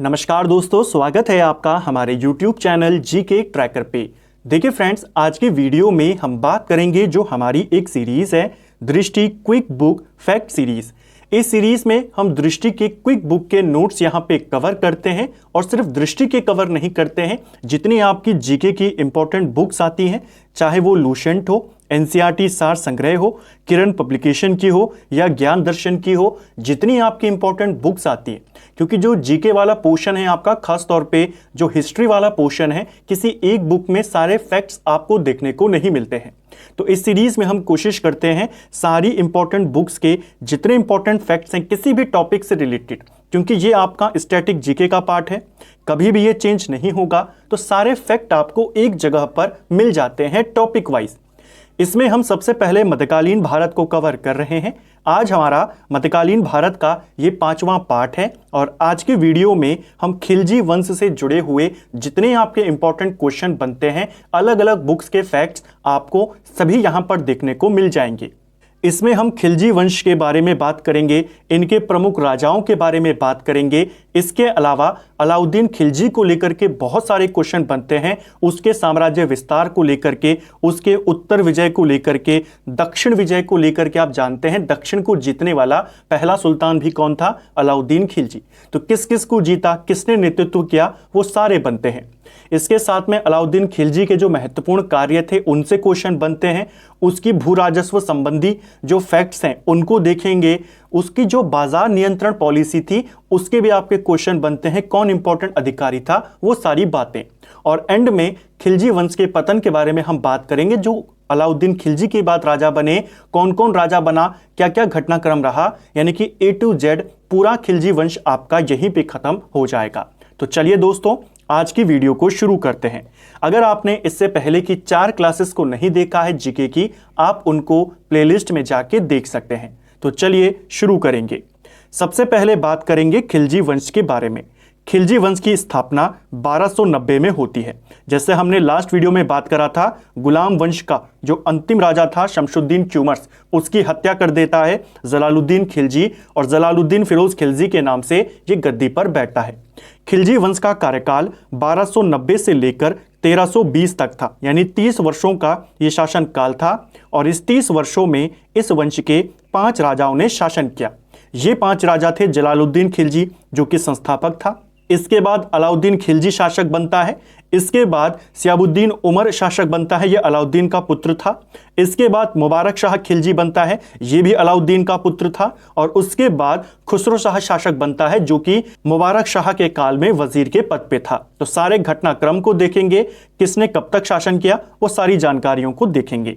नमस्कार दोस्तों, स्वागत है आपका हमारे YouTube चैनल जीके ट्रैकर पे। देखिए फ्रेंड्स, आज के वीडियो में हम बात करेंगे जो हमारी एक सीरीज़ है दृष्टि क्विक बुक फैक्ट सीरीज़। इस सीरीज़ में हम दृष्टि के क्विक बुक के नोट्स यहाँ पे कवर करते हैं और सिर्फ दृष्टि के कवर नहीं करते हैं, जितनी आपकी जीके की इंपॉर्टेंट बुक्स आती हैं, चाहे वो लूसेंट हो, एनसीईआरटी सार संग्रह हो, किरण पब्लिकेशन की हो या ज्ञान दर्शन की हो, जितनी आपकी इंपॉर्टेंट बुक्स आती हैं। क्योंकि जो जीके वाला पोर्शन है आपका, खास तौर पे जो हिस्ट्री वाला पोर्शन है, किसी एक बुक में सारे फैक्ट्स आपको देखने को नहीं मिलते हैं। तो इस सीरीज में हम कोशिश करते हैं सारी इंपॉर्टेंट बुक्स के जितने इंपॉर्टेंट फैक्ट्स हैं किसी भी टॉपिक से रिलेटेड, क्योंकि ये आपका स्टैटिक जीके का पार्ट है, कभी भी ये चेंज नहीं होगा। तो सारे फैक्ट आपको एक जगह पर मिल जाते हैं टॉपिक वाइज। इसमें हम सबसे पहले मध्यकालीन भारत को कवर कर रहे हैं। आज हमारा मध्यकालीन भारत का ये 5वां पार्ट है और आज के वीडियो में हम खिलजी वंश से जुड़े हुए जितने आपके इंपॉर्टेंट क्वेश्चन बनते हैं, अलग अलग बुक्स के फैक्ट्स आपको सभी यहाँ पर देखने को मिल जाएंगे। इसमें हम खिलजी वंश के बारे में बात करेंगे, इनके प्रमुख राजाओं के बारे में बात करेंगे। इसके अलावा अलाउद्दीन खिलजी को लेकर के बहुत सारे क्वेश्चन बनते हैं, उसके साम्राज्य विस्तार को लेकर के, उसके उत्तर विजय को लेकर के, दक्षिण विजय को लेकर के। आप जानते हैं दक्षिण को जीतने वाला पहला सुल्तान भी कौन था? अलाउद्दीन खिलजी। तो किस किस को जीता, किसने नेतृत्व किया, वो सारे बनते हैं। इसके साथ में अलाउद्दीन खिलजी के जो महत्वपूर्ण कार्य थे उनसे क्वेश्चन बनते हैं, उसकी भू राजस्व संबंधी जो फैक्ट्स हैं उनको देखेंगे, उसकी जो बाजार नियंत्रण पॉलिसी थी उसके भी आपके क्वेश्चन बनते हैं, कौन इंपॉर्टेंट अधिकारी था, वो सारी बातें। और एंड में खिलजी वंश के पतन के बारे में हम बात करेंगे। जो अलाउद्दीन खिलजी के बाद राजा बने, कौन कौन राजा बना, क्या क्या घटनाक्रम रहा, यानी कि A to Z पूरा खिलजी वंश आपका यहीं पे खत्म हो जाएगा। तो चलिए दोस्तों, आज की वीडियो को शुरू करते हैं। अगर आपने इससे पहले की 4 क्लासेस को नहीं देखा है जीके की, आप उनको प्लेलिस्ट में जाके देख सकते हैं। तो चलिए शुरू करेंगे। सबसे पहले बात करेंगे खिलजी वंश के बारे में। खिलजी वंश की स्थापना 1290 में होती है। जैसे हमने लास्ट वीडियो में बात करा था, गुलाम वंश का जो अंतिम राजा था शमशुद्दीन क्यूमर्स, उसकी हत्या कर देता है जलालुद्दीन खिलजी और जलालुद्दीन फिरोज खिलजी के नाम से ये गद्दी पर बैठता है। खिलजी वंश का कार्यकाल 1290 से लेकर 1320 तक था, यानी 30 वर्षों का ये शासन काल था। और इस 30 वर्षों में इस वंश के 5 राजाओं ने शासन किया। ये 5 राजा थे जलालुद्दीन खिलजी, जो कि संस्थापक था। इसके बाद अलाउद्दीन खिलजी शासक बनता है। इसके बाद सियाबुद्दीन उमर शासक बनता है, ये अलाउद्दीन का पुत्र था। इसके बाद मुबारक शाह खिलजी बनता है, ये भी अलाउद्दीन का पुत्र था। और उसके बाद खुसरो शाह शासक बनता है, जो कि मुबारक शाह के काल में वजीर के पद पे था। तो सारे घटनाक्रम को देखेंगे, किसने कब तक शासन किया, वो सारी जानकारियों को देखेंगे।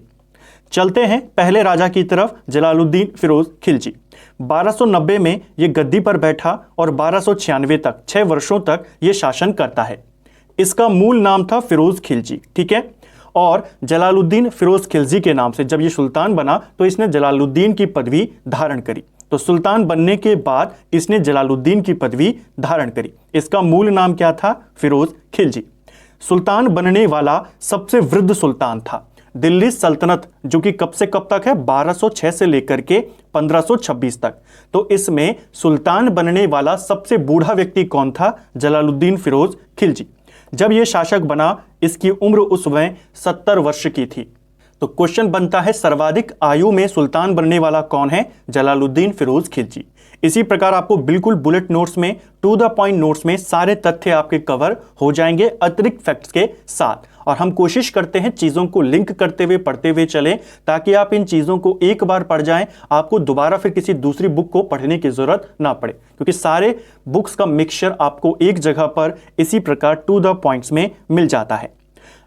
चलते हैं पहले राजा की तरफ, जलालुद्दीन फिरोज खिलजी। 1290 में ये गद्दी पर बैठा और 1296 तक 6 वर्षों तक ये शासन करता है। इसका मूल नाम था फिरोज खिलजी, ठीक है। और जलालुद्दीन फिरोज खिलजी के नाम से जब ये सुल्तान बना तो इसने जलालुद्दीन की पदवी धारण करी। तो सुल्तान बनने के बाद इसने जलालुद्दीन की पदवी धारण करी। इसका मूल नाम क्या था? फिरोज खिलजी। सुल्तान बनने वाला सबसे वृद्ध सुल्तान था। दिल्ली सल्तनत जो कि कब से कब तक है? 1206 से लेकर के 1526 तक। तो इसमें सुल्तान बनने वाला सबसे बूढ़ा व्यक्ति कौन था? जलालुद्दीन फिरोज खिलजी। जब यह शासक बना, इसकी उम्र उस समय 70 वर्ष की थी। तो क्वेश्चन बनता है, सर्वाधिक आयु में सुल्तान बनने वाला कौन है? जलालुद्दीन फिरोज खिलजी। इसी प्रकार आपको बिल्कुल बुलेट नोट्स में, टू द पॉइंट नोट्स में सारे तथ्य आपके कवर हो जाएंगे अतिरिक्त फैक्ट्स के साथ। और हम कोशिश करते हैं चीज़ों को लिंक करते हुए पढ़ते हुए चलें, ताकि आप इन चीज़ों को एक बार पढ़ जाएं, आपको दोबारा फिर किसी दूसरी बुक को पढ़ने की ज़रूरत ना पड़े, क्योंकि सारे बुक्स का मिक्सचर आपको एक जगह पर इसी प्रकार टू द पॉइंट्स में मिल जाता है।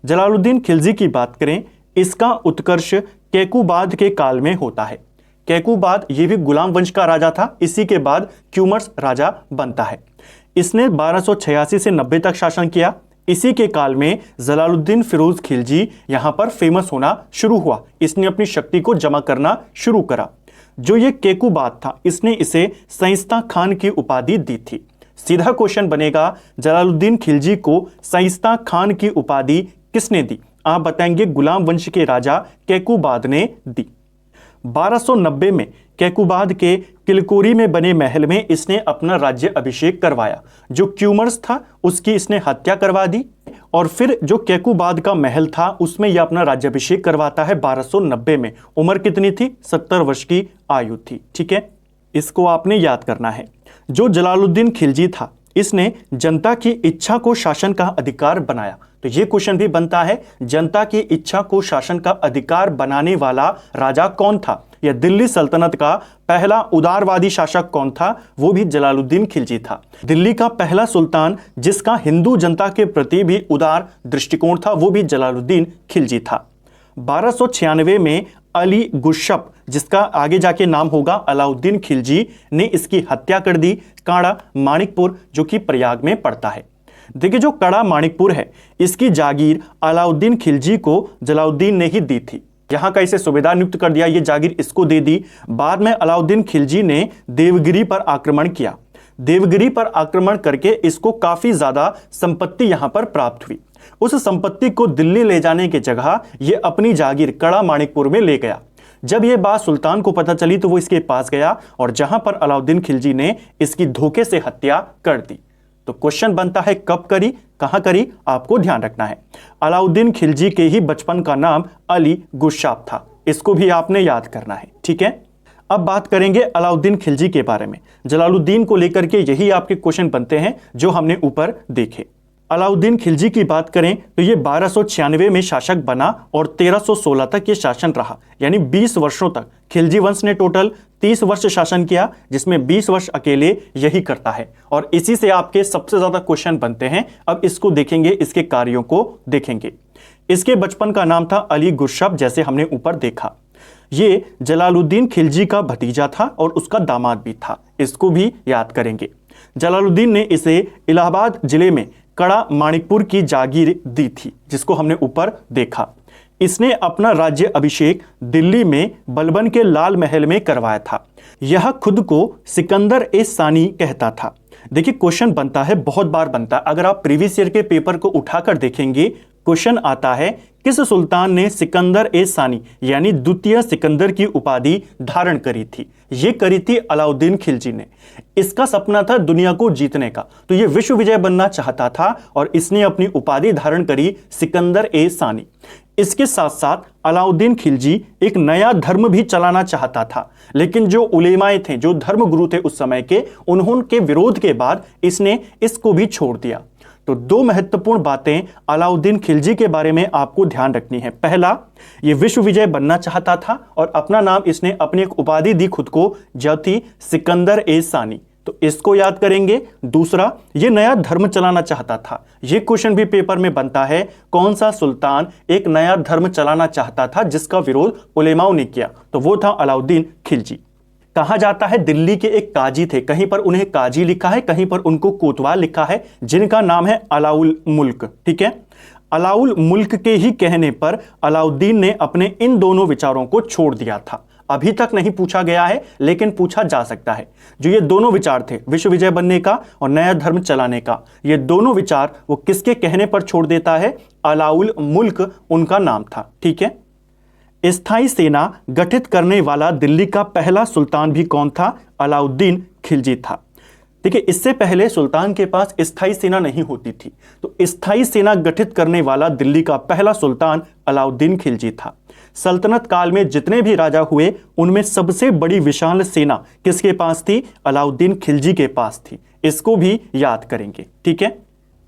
जलालुद्दीन खिलजी की बात करें, इसका उत्कर्ष कैकुबाद के काल में होता है। कैकुबाद ये भी गुलाम वंश का राजा था, इसी के बाद क्यूमर्स राजा बनता है। इसने 1286 से 90 तक शासन किया। इसी के काल में जलालुद्दीन फिरोज खिलजी यहां पर फेमस होना शुरू हुआ। इसने अपनी शक्ति को जमा करना शुरू करा। जो ये कैकुबाद था, इसने इसे सईस्ता खान की उपाधि दी थी। सीधा क्वेश्चन बनेगा, जलालुद्दीन खिलजी को सईस्ता खान की उपाधि किसने दी? आप बताएंगे गुलाम वंश के राजा कैकुबाद ने दी। 1290 में कैकुबाद के किलकोरी में बने महल में इसने अपना राज्य अभिषेक करवाया। जो क्यूमर्स था उसकी इसने हत्या करवा दी और फिर जो कैकुबाद का महल था उसमें यह अपना राज्याभिषेक करवाता है 1290 में। उम्र कितनी थी? 70 वर्ष की आयु थी। ठीक है, इसको आपने याद करना है। जो जलालुद्दीन खिलजी था इसने जनता की इच्छा को शासन का अधिकार बनाया। तो ये क्वेश्चन भी बनता है, जनता की इच्छा को शासन का अधिकार बनाने वाला राजा कौन था? या दिल्ली सल्तनत का पहला उदारवादी शासक कौन था? वो भी जलालुद्दीन खिलजी था। दिल्ली का पहला सुल्तान जिसका हिंदू जनता के प्रति भी उदार दृष्टिकोण था वो भी जलालुद्दीन खिलजी था। 1296 में अली गुशप, जिसका आगे जाके नाम होगा अलाउद्दीन खिलजी, ने इसकी हत्या कर दी। काड़ा माणिकपुर जो कि प्रयाग में पड़ता है। देखिए जो कड़ा माणिकपुर है इसकी जागीर अलाउद्दीन खिलजी को जलालुद्दीन ने ही दी थी। यहाँ का इसे सूबेदार नियुक्त कर दिया, ये जागीर इसको दे दी। बाद में अलाउद्दीन खिलजी ने देवगिरी पर आक्रमण किया। देवगिरी पर आक्रमण करके इसको काफी ज्यादा संपत्ति यहां पर प्राप्त हुई। उस संपत्ति को दिल्ली ले जाने की जगह ये अपनी जागीर कड़ा माणिकपुर में ले गया। जब यह बात सुल्तान को पता चली तो वो इसके पास गया और जहां पर अलाउद्दीन खिलजी ने इसकी धोखे से हत्या कर दी। तो क्वेश्चन बनता है कब करी, कहां करी, आपको ध्यान रखना है। अलाउद्दीन खिलजी के ही बचपन का नाम अली गुशाप था, इसको भी आपने याद करना है। ठीक है, अब बात करेंगे अलाउद्दीन खिलजी के बारे में। जलालुद्दीन को लेकर के यही आपके क्वेश्चन बनते हैं जो हमने ऊपर देखे। अलाउद्दीन खिलजी की बात करें तो ये 1296 में शासक बना और 1316 तक ये शासन रहा, यानी 20 वर्षों तक। खिलजी वंश ने टोटल 30 वर्ष शासन किया, जिसमें 20 वर्ष अकेले यही करता है और इसी से आपके सबसे ज्यादा क्वेश्चन बनते हैं। अब इसको देखेंगे, इसके कार्यों को देखेंगे। इसके बचपन का नाम था अली गुरशब, जैसे हमने ऊपर देखा। ये जलालुद्दीन खिलजी का भतीजा था और उसका दामाद भी था, इसको भी याद करेंगे। जलालुद्दीन ने इसे इलाहाबाद जिले में कड़ा माणिकपुर की जागीर दी थी, जिसको हमने ऊपर देखा। इसने अपना राज्य अभिषेक दिल्ली में बलबन के लाल महल में करवाया था। यह खुद को सिकंदर ए सानी कहता था। देखिए क्वेश्चन बनता है, बहुत बार बनता है। अगर आप प्रीवियस ईयर के पेपर को उठाकर देखेंगे, क्वेश्चन आता है किस सुल्तान ने सिकंदर ए सानी यानी द्वितीय सिकंदर की उपाधि धारण करी थी? ये करी थी अलाउद्दीन खिलजी ने। इसका सपना था दुनिया को जीतने का, तो ये विश्व विजय बनना चाहता था और इसने अपनी उपाधि धारण करी सिकंदर ए सानी। इसके साथ साथ अलाउद्दीन खिलजी एक नया धर्म भी चलाना चाहता था, लेकिन जो उलेमाए थे, जो धर्मगुरु थे उस समय के, उन्होंने विरोध के बाद इसने इसको भी छोड़ दिया। तो दो महत्वपूर्ण बातें अलाउद्दीन खिलजी के बारे में आपको ध्यान रखनी है। पहला, ये विश्व विजय बनना चाहता था और अपना नाम इसने अपनी एक उपाधि दी खुद को, जो थी सिकंदर ए सानी, तो इसको याद करेंगे। दूसरा, ये नया धर्म चलाना चाहता था। ये क्वेश्चन भी पेपर में बनता है, कौन सा सुल्तान एक नया धर्म चलाना चाहता था जिसका विरोध उलेमाओं ने किया? तो वो था अलाउद्दीन खिलजी। कहा जाता है दिल्ली के एक काजी थे, कहीं पर उन्हें काजी लिखा है, कहीं पर उनको कोतवाल लिखा है, जिनका नाम है अलाउल मुल्क। ठीक है, अलाउल मुल्क के ही कहने पर अलाउद्दीन ने अपने इन दोनों विचारों को छोड़ दिया था। अभी तक नहीं पूछा गया है लेकिन पूछा जा सकता है। जो ये दोनों विचार थे, विश्व विजय बनने का और नया धर्म चलाने का, ये दोनों विचार वो किसके कहने पर छोड़ देता है? अलाउल मुल्क उनका नाम था। ठीक है, स्थायी सेना गठित करने वाला दिल्ली का पहला सुल्तान भी कौन था? अलाउद्दीन खिलजी था। देखिए, इससे पहले सुल्तान के पास स्थायी सेना नहीं होती थी, तो स्थायी सेना गठित करने वाला दिल्ली का पहला सुल्तान अलाउद्दीन खिलजी था। सल्तनत काल में जितने भी राजा हुए उनमें सबसे बड़ी विशाल सेना किसके पास थी? अलाउद्दीन खिलजी के पास थी। इसको भी याद करेंगे। ठीक है,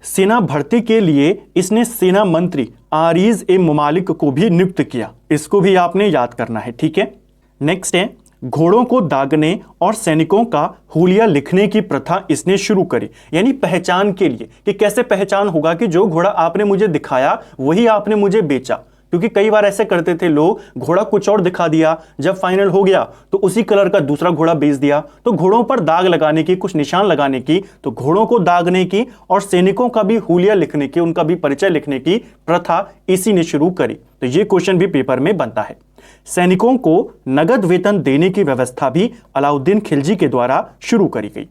सेना भर्ती के लिए इसने सेना मंत्री आरीज ए मुमालिक को भी नियुक्त किया, इसको भी आपने याद करना है। ठीक है, नेक्स्ट है, घोड़ों को दागने और सैनिकों का हुलिया लिखने की प्रथा इसने शुरू करी, यानी पहचान के लिए कि कैसे पहचान होगा कि जो घोड़ा आपने मुझे दिखाया वही आपने मुझे बेचा। क्योंकि कई बार ऐसे करते थे लोग, घोड़ा कुछ और दिखा दिया, जब फाइनल हो गया तो उसी कलर का दूसरा घोड़ा बेच दिया। तो घोड़ों पर दाग लगाने की, कुछ निशान लगाने की, तो घोड़ों को दागने की और सैनिकों का भी हुलिया लिखने की, उनका भी परिचय लिखने की प्रथा इसी ने शुरू करी। तो ये क्वेश्चन भी पेपर में बनता है। सैनिकों को नगद वेतन देने की व्यवस्था भी अलाउद्दीन खिलजी के द्वारा शुरू करी गई।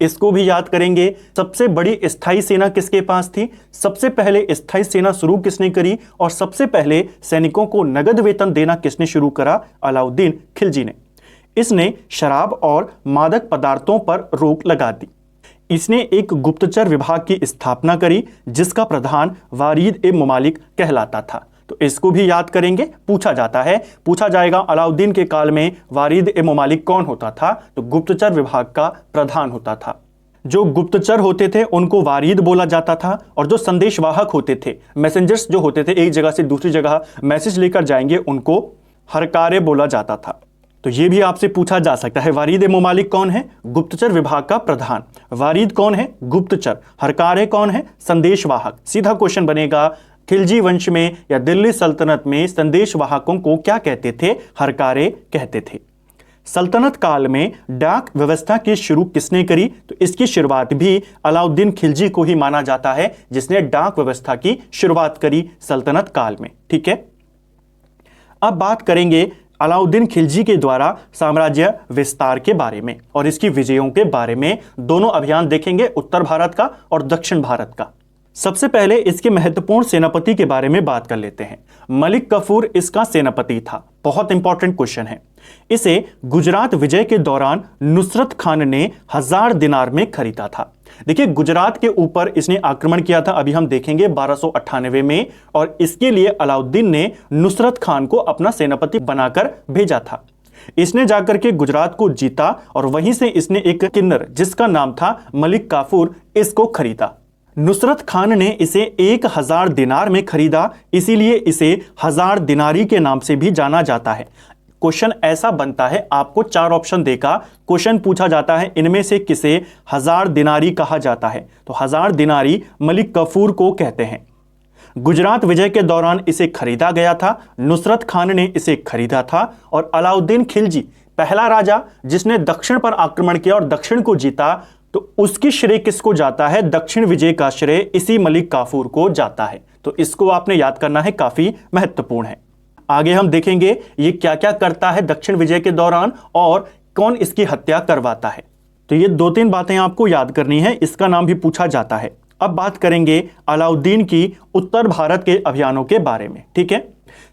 इसको भी याद करेंगे। सबसे बड़ी स्थायी सेना किसके पास थी, सबसे पहले स्थायी सेना शुरू किसने करी, और सबसे पहले सैनिकों को नगद वेतन देना किसने शुरू करा, अलाउद्दीन खिलजी ने। इसने शराब और मादक पदार्थों पर रोक लगा दी। इसने एक गुप्तचर विभाग की स्थापना करी जिसका प्रधान वारीद ए ममालिक कहलाता था। तो इसको भी याद करेंगे, पूछा जाता है, पूछा जाएगा अलाउद्दीन के काल में वारीद ए ममालिक कौन होता था, तो गुप्तचर विभाग का प्रधान होता था। जो गुप्तचर होते थे उनको वारीद बोला जाता था, और जो संदेशवाहक होते थे, मैसेंजर्स जो होते थे, एक जगह से दूसरी जगह मैसेज लेकर जाएंगे, उनको हरकारे बोला जाता था। तो ये भी आपसे पूछा जा सकता है, वारीद ए ममालिक कौन है, गुप्तचर विभाग का प्रधान। वारीद कौन है, गुप्तचर। हरकारे कौन है, संदेशवाहक। सीधा क्वेश्चन बनेगा, खिलजी वंश में या दिल्ली सल्तनत में संदेशवाहकों को क्या कहते थे, हरकारे कहते थे। सल्तनत काल में डाक व्यवस्था की शुरू किसने करी, तो इसकी शुरुआत भी अलाउद्दीन खिलजी को ही माना जाता है, जिसने डाक व्यवस्था की शुरुआत करी सल्तनत काल में। ठीक है, अब बात करेंगे अलाउद्दीन खिलजी के द्वारा साम्राज्य विस्तार के बारे में और इसकी विजयों के बारे में। दोनों अभियान देखेंगे, उत्तर भारत का और दक्षिण भारत का। सबसे पहले इसके महत्वपूर्ण सेनापति के बारे में बात कर लेते हैं। मलिक काफूर इसका सेनापति था। बहुत इंपॉर्टेंट क्वेश्चन है। इसे गुजरात विजय के दौरान नुसरत खान ने 1000 दिनार में खरीदा था। देखिए, गुजरात के ऊपर इसने आक्रमण किया था, अभी हम देखेंगे 1298 में, और इसके लिए अलाउद्दीन ने नुसरत खान को अपना सेनापति बनाकर भेजा था। इसने जाकर के गुजरात को जीता और वहीं से इसने एक किन्नर जिसका नाम था मलिक काफूर, इसको खरीदा। नुसरत खान ने इसे 1000 दिनार में खरीदा, इसीलिए इसे 1000 दिनारी के नाम से भी जाना जाता है। क्वेश्चन ऐसा बनता है, आपको 4 ऑप्शन देगा, क्वेश्चन पूछा जाता है इनमें से किसे 1000 दिनारी कहा जाता है, तो 1000 दिनारी मलिक काफूर को कहते हैं। गुजरात विजय के दौरान इसे खरीदा गया था, नुसरत खान ने इसे खरीदा था, और अलाउद्दीन खिलजी पहला राजा जिसने दक्षिण पर आक्रमण किया और दक्षिण को जीता, तो उसकी श्रेय किसको जाता है, दक्षिण विजय का श्रेय इसी मलिक काफूर को जाता है। तो इसको आपने याद करना है, काफी महत्वपूर्ण है। आगे हम देखेंगे ये क्या क्या करता है दक्षिण विजय के दौरान और कौन इसकी हत्या करवाता है। तो ये 2-3 बातें आपको याद करनी है, इसका नाम भी पूछा जाता है। अब बात करेंगे अलाउद्दीन की उत्तर भारत के अभियानों के बारे में। ठीक है,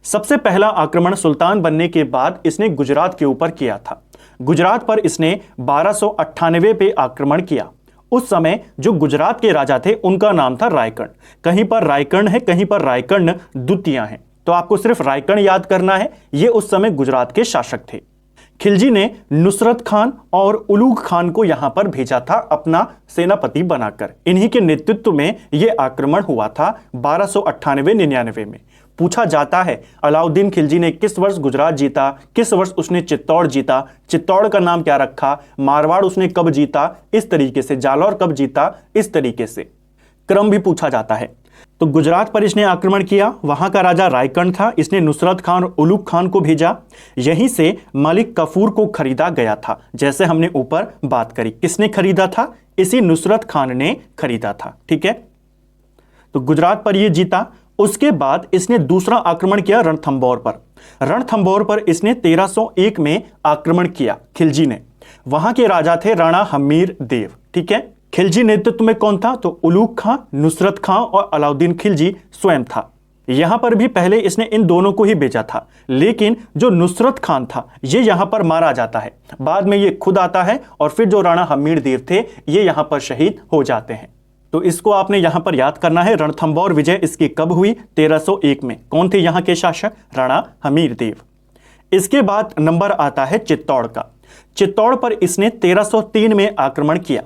सबसे पहला आक्रमण सुल्तान बनने के बाद इसने गुजरात के ऊपर किया था। गुजरात पर इसने 1298 पे आक्रमण किया। उस समय जो गुजरात के राजा थे उनका नाम था रायकर्ण। कहीं पर रायकर्ण है, कहीं पर रायकर्ण द्वितीय है, तो आपको सिर्फ रायकर्ण याद करना है। ये उस समय गुजरात के शासक थे। खिलजी ने नुसरत खान और उलूग खान को यहां पर भेजा था अपना सेनापति बनाकर। इन्हीं के नेतृत्व में यह आक्रमण हुआ था 1298-99 में। पूछा जाता है अलाउद्दीन खिलजी ने किस वर्ष गुजरात जीता, किस वर्ष उसने चित्तौड़ जीता, चित्तौड़ का नाम क्या रखा, मारवाड़ उसने कब जीता, इस तरीके से, जालौर कब जीता, इस तरीके से क्रम भी पूछा जाता है। तो गुजरात पर इसने आक्रमण किया, वहां का राजा रायकर्ण था, इसने नुसरत खान और उलूग खान को भेजा। यहीं से मलिक काफूर को खरीदा गया था, जैसे हमने ऊपर बात करी। किसने खरीदा था, इसी नुसरत खान ने खरीदा था। ठीक है, तो गुजरात पर यह जीता। उसके बाद इसने दूसरा आक्रमण किया रणथंभौर पर। रणथंभौर पर इसने 1301 में आक्रमण किया खिलजी ने। वहां के राजा थे राणा हमीर देव। ठीक है, खिलजी नेतृत्व में कौन था, तो उलूग खां, नुसरत खां और अलाउद्दीन खिलजी स्वयं था। यहां पर भी पहले इसने इन दोनों को ही भेजा था, लेकिन जो नुसरत खान था ये यहां पर मारा जाता है। बाद में ये खुद आता है और फिर जो राणा हमीर देव थे ये यहां पर शहीद हो जाते हैं। तो इसको आपने यहां पर याद करना है। रणथंभौर विजय इसकी कब हुई, 1301 में। कौन थे यहां के शासक, राणा हमीर देव। इसके बाद नंबर आता है चित्तौड़ का। चित्तौड़ पर इसने 1303 में आक्रमण किया।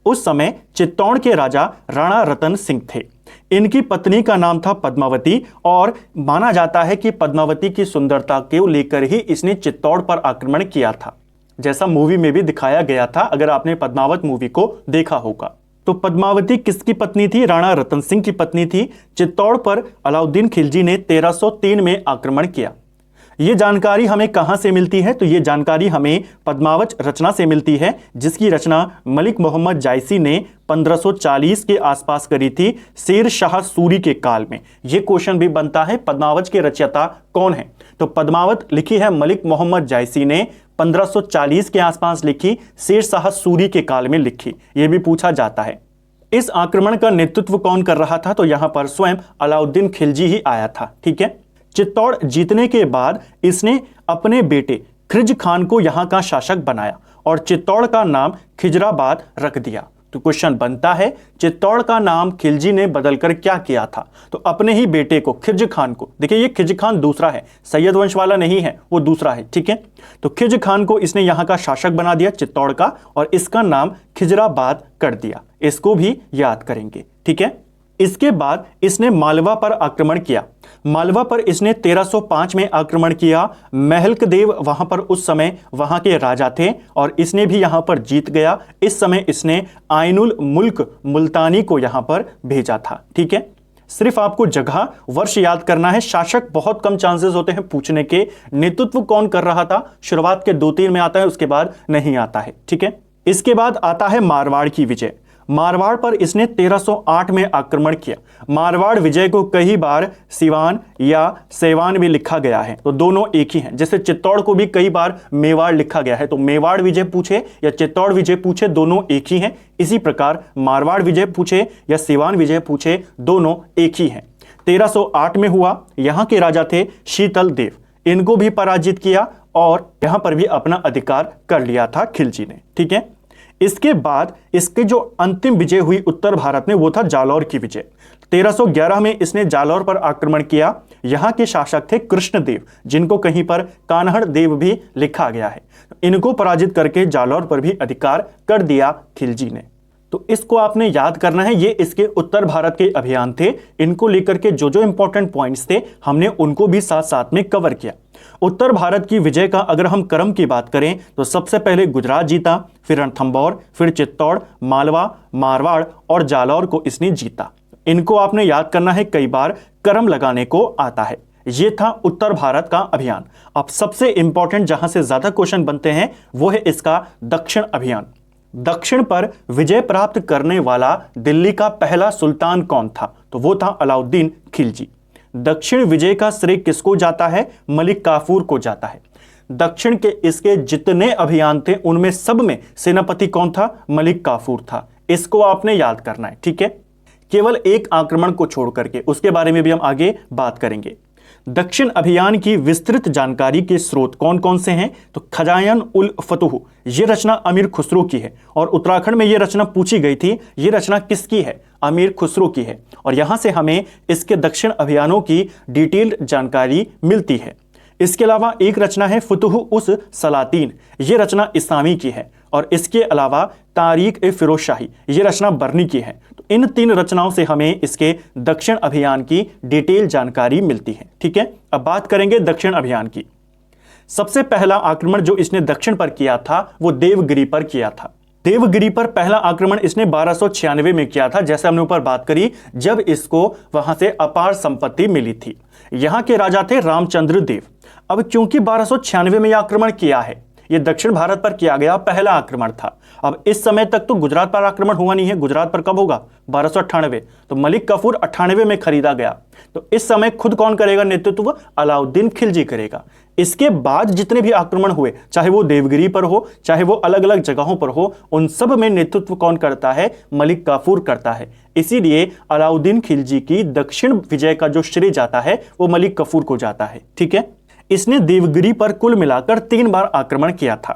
उस समय चित्तौड़ के राजा राणा रतन सिंह थे। इनकी पत्नी का नाम था पद्मावती और माना जाता है कि पद्मावती की सुंदरता को लेकर ही इसने चित्तौड़ पर आक्रमण किया था, जैसा मूवी में भी दिखाया गया था, अगर आपने पद्मावत मूवी को देखा होगा। तो पद्मावती किसकी पत्नी थी, राणा रतन सिंह की पत्नी थी। चित्तौड़ पर अलाउद्दीन खिलजी ने 1303 में आक्रमण किया। यह जानकारी हमें कहां से मिलती है, तो यह जानकारी हमें पद्मावत रचना से मिलती है, जिसकी रचना मलिक मोहम्मद जायसी ने 1540 के आसपास करी थी, शेर शाह सूरी के काल में। यह क्वेश्चन भी बनता है पद्मावत के रचयिता कौन है, तो पद्मावत लिखी है मलिक मोहम्मद जायसी ने 1540 के आसपास लिखी, शेर शाह सूरी के काल में लिखी, यह भी पूछा जाता है। इस आक्रमण का नेतृत्व कौन कर रहा था? तो यहां पर स्वयं अलाउद्दीन खिलजी ही आया था। ठीक है, चित्तौड़ जीतने के बाद इसने अपने बेटे खिज्र खान को यहां का शासक बनाया और चित्तौड़ का नाम खिजराबाद रख दिया। तो क्वेश्चन बनता है, चित्तौड़ का नाम खिलजी ने बदलकर क्या किया था? तो अपने ही बेटे को, खिज्र खान को, देखिए ये खिज्र खान दूसरा है, सैयद वंश वाला नहीं है, वो दूसरा है। ठीक है, तो खिज्र खान को इसने यहां का शासक बना दिया चित्तौड़ का, और इसका नाम खिजराबाद कर दिया। इसको भी याद करेंगे। ठीक है, इसके बाद इसने मालवा पर आक्रमण किया। मालवा पर इसने 1305 में आक्रमण किया। महलक देव वहां पर उस समय वहां के राजा थे और इसने भी यहां पर जीत गया। इस समय इसने आइनुल मुल्क मुल्तानी को यहां पर भेजा था। ठीक है, सिर्फ आपको जगह वर्ष याद करना है। शासक बहुत कम चांसेस होते हैं पूछने के। नेतृत्व कौन कर रहा था? शुरुआत के 2-3 में आता है, उसके बाद नहीं आता है। ठीक है, इसके बाद आता है मारवाड़ की विजय। मारवाड़ पर इसने 1308 में आक्रमण किया। मारवाड़ विजय को कई बार सिवान या सेवान भी लिखा गया है, तो दोनों एक ही हैं। जैसे चित्तौड़ को भी कई बार मेवाड़ लिखा गया है, तो मेवाड़ विजय पूछे या चित्तौड़ विजय पूछे, दोनों एक ही हैं। इसी प्रकार मारवाड़ विजय पूछे या सिवान विजय पूछे, दोनों एक ही हैं। 1308 में हुआ। यहां के राजा थे शीतल देव, इनको भी पराजित किया और यहां पर भी अपना अधिकार कर लिया था खिलजी ने। ठीक है, इसके बाद इसके जो अंतिम विजय हुई उत्तर भारत में, वो था जालौर की विजय। 1311 में इसने जालौर पर आक्रमण किया। यहां के शासक थे कृष्णदेव, जिनको कहीं पर कान्हड़ देव भी लिखा गया है। इनको पराजित करके जालौर पर भी अधिकार कर दिया खिलजी ने। तो इसको आपने याद करना है। ये इसके उत्तर भारत के अभियान थे। इनको लेकर के जो जो इंपॉर्टेंट पॉइंट्स थे, हमने उनको भी साथ साथ में कवर किया। उत्तर भारत की विजय का अगर हम क्रम की बात करें तो सबसे पहले गुजरात जीता, फिर रणथंभौर, फिर चित्तौड़, मालवा, मारवाड़ और जालौर को इसने जीता। इनको आपने याद करना है, कई बार क्रम लगाने को आता है। ये था उत्तर भारत का अभियान। अब सबसे इंपॉर्टेंट, जहां से ज्यादा क्वेश्चन बनते हैं, वो है इसका दक्षिण अभियान। दक्षिण पर विजय प्राप्त करने वाला दिल्ली का पहला सुल्तान कौन था? तो वो था अलाउद्दीन खिलजी। दक्षिण विजय का श्रेय किसको जाता है? मलिक काफूर को जाता है। दक्षिण के इसके जितने अभियान थे उनमें सब में सेनापति कौन था? मलिक काफूर था। इसको आपने याद करना है। ठीक है, केवल एक आक्रमण को छोड़ करके, उसके बारे में भी हम आगे बात करेंगे। दक्षिण अभियान की विस्तृत जानकारी के स्रोत कौन कौन से हैं? तो खजायन उल फतूह, यह रचना अमीर खुसरो की है और उत्तराखंड में यह रचना पूछी गई थी। यह रचना किसकी है? अमीर खुसरो की है। और यहां से हमें इसके दक्षिण अभियानों की डिटेल्ड जानकारी मिलती है। इसके अलावा एक रचना है फुतुह उस सलातीन, यह रचना इस्लामी की है। और इसके अलावा तारीख ए फिरोजशाही, यह रचना बर्नी की है। तो इन 3 रचनाओं से हमें इसके दक्षिण अभियान की डिटेल जानकारी मिलती है। ठीक है, अब बात करेंगे दक्षिण अभियान की। सबसे पहला आक्रमण जो इसने दक्षिण पर किया था वो देवगिरी पर किया था। देवगिरी पर पहला आक्रमण इसने 1296 में किया था, जैसे हमने ऊपर बात करी, जब इसको वहां से अपार संपत्ति मिली थी। यहां के राजा थे रामचंद्र देव। अब क्योंकि 1296 में यह आक्रमण किया है, यह दक्षिण भारत पर किया गया पहला आक्रमण था। अब इस समय तक तो गुजरात पर आक्रमण हुआ नहीं है। गुजरात पर कब होगा? 1298। तो मलिक काफूर 98 में खरीदा गया। तो इस समय खुद कौन करेगा नेतृत्व? अलाउद्दीन खिलजी करेगा। इसके बाद जितने भी आक्रमण हुए, चाहे वो देवगिरी पर हो, चाहे वो अलग अलग जगहों पर हो, उन सब में नेतृत्व कौन करता है? मलिक काफूर करता है। इसीलिए अलाउद्दीन खिलजी की दक्षिण विजय का जो श्रेय जाता है वो मलिक काफूर को जाता है। ठीक है, इसने देवगिरी पर कुल मिलाकर 3 बार आक्रमण किया था।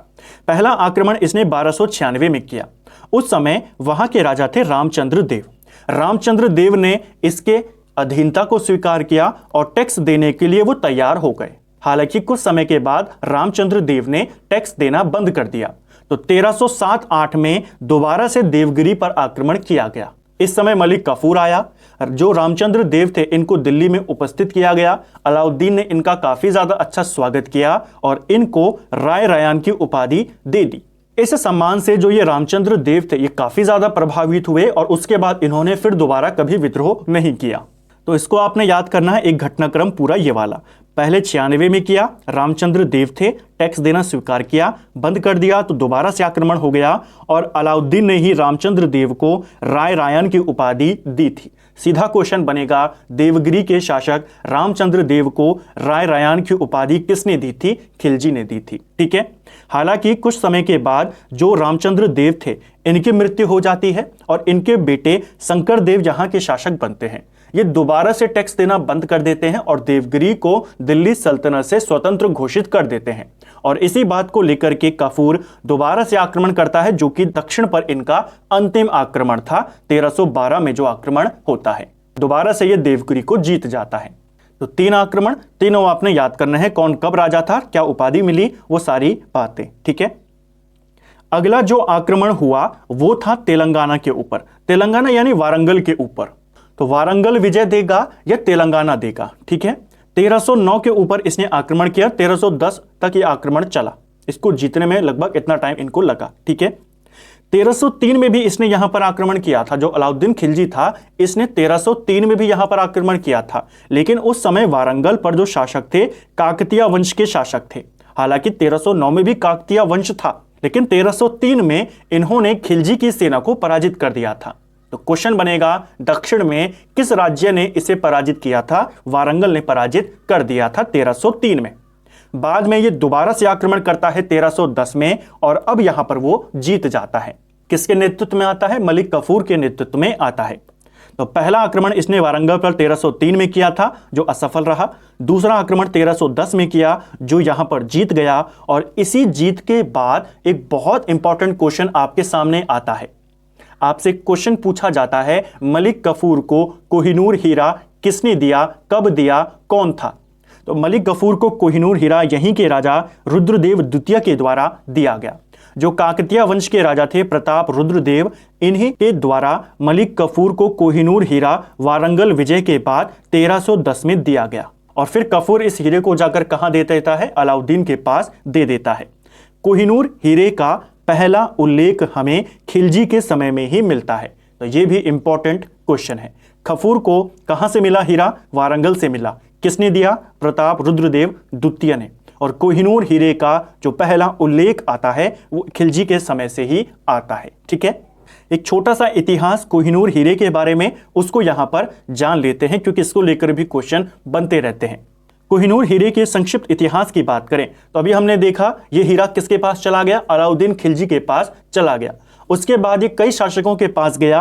पहला आक्रमण इसने 1296 में किया। उस समय वहां के राजा थे रामचंद्र देव। रामचंद्र देव ने इसके अधीनता को स्वीकार किया और टैक्स देने के लिए वो तैयार हो गए। हालांकि कुछ समय के बाद रामचंद्र देव ने टैक्स देना बंद कर दिया। तो 1307-8 में दोबारा से देवगिरी पर आक्रमण किया गया। इस समय मलिक काफूर आया। जो रामचंद्र देव थे इनको दिल्ली में उपस्थित किया गया। अलाउद्दीन ने इनका काफी ज्यादा अच्छा स्वागत किया और इनको राय रयान की उपाधि दे दी। इस सम्मान से जो ये रामचंद्र देव थे ये काफी ज्यादा प्रभावित हुए और उसके बाद इन्होंने फिर दोबारा कभी विद्रोह नहीं किया। तो इसको आपने याद करना है, एक घटनाक्रम पूरा ये वाला। पहले 96 में किया, रामचंद्र देव थे, टैक्स देना स्वीकार किया, बंद कर दिया तो दोबारा से आक्रमण हो गया और अलाउद्दीन ने ही रामचंद्र देव को राय रायन की उपाधि दी थी। सीधा क्वेश्चन बनेगा, देवगिरी के शासक रामचंद्र देव को राय रायन की उपाधि किसने दी थी? खिलजी ने दी थी। ठीक है। हालांकि कुछ समय के बाद जो रामचंद्र देव थे इनकी मृत्यु हो जाती है और इनके बेटे शंकर देव यहाँ के शासक बनते हैं। ये दोबारा से टैक्स देना बंद कर देते हैं और देवगिरी को दिल्ली सल्तनत से स्वतंत्र घोषित कर देते हैं। और इसी बात को लेकर के काफूर दोबारा से आक्रमण करता है, जो कि दक्षिण पर इनका अंतिम आक्रमण था। 1312 में जो आक्रमण होता है, दोबारा से ये देवगिरी को जीत जाता है। तो 3 आक्रमण, तीनों आपने याद करना है, कौन कब राजा था, क्या उपाधि मिली, वो सारी बातें। ठीक है। अगला जो आक्रमण हुआ वो था तेलंगाना के ऊपर, तेलंगाना यानी वारंगल के ऊपर। तो वारंगल विजय देगा या तेलंगाना देगा? ठीक है। 1309 के ऊपर इसने आक्रमण किया, 1310 तक ये आक्रमण चला, इसको जीतने में लगभग इतना टाइम इनको लगा। ठीक है। 1303 में भी इसने यहां पर आक्रमण किया था, जो अलाउद्दीन खिलजी था इसने 1303 में भी यहां पर आक्रमण किया था, लेकिन उस समय वारंगल पर जो शासक थे काकतीय वंश के शासक थे। हालांकि 1309 में भी काकतीय वंश था, लेकिन 1303 में इन्होंने खिलजी की सेना को पराजित कर दिया था। तो क्वेश्चन बनेगा, दक्षिण में किस राज्य ने इसे पराजित किया था? वारंगल ने पराजित कर दिया था 1303 में। बाद में ये दोबारा से आक्रमण करता है 1310 में और अब यहां पर वो जीत जाता है। किसके नेतृत्व में आता है? मलिक कफूर के नेतृत्व में आता है। तो पहला आक्रमण इसने वारंगल पर 1303 में किया था, जो असफल रहा। दूसरा आक्रमण 1310 में किया, जो यहां पर जीत गया। और इसी जीत के बाद एक बहुत इंपॉर्टेंट क्वेश्चन आपके सामने आता है। आपसे क्वेश्चन पूछा जाता है, मलिक कफूर को कोहिनूर हीरा किसने दिया, कब दिया, कौन था? तो मलिक कफूर को कोहिनूर हीरा यहीं के राजा रुद्रदेव द्वितीय के द्वारा दिया गया। जो काकतीय वंश के राजा थे प्रताप रुद्रदेव, इन्हीं के द्वारा मलिक कफूर को कोहिनूर हीरा वारंगल विजय के बाद 1310 में दिया गया। और फिर कफूर इस हीरे को जाकर कहां दे देता है? अलाउद्दीन के पास दे देता है। कोहिनूर हीरे का पहला उल्लेख हमें खिलजी के समय में ही मिलता है। तो यह भी इंपॉर्टेंट क्वेश्चन है। कफूर को कहां से मिला हीरा? वारंगल से मिला। किसने दिया? प्रताप रुद्रदेव द्वितीय ने। और कोहिनूर हीरे का जो पहला उल्लेख आता है वो खिलजी के समय से ही आता है। ठीक है। एक छोटा सा इतिहास कोहिनूर हीरे के बारे में, उसको यहां पर जान लेते हैं, क्योंकि इसको लेकर भी क्वेश्चन बनते रहते हैं। कोहिनूर हीरे के संक्षिप्त इतिहास की बात करें तो अभी हमने देखा ये हीरा किसके पास चला गया? अलाउद्दीन खिलजी के पास चला गया। उसके बाद ये कई शासकों के पास गया।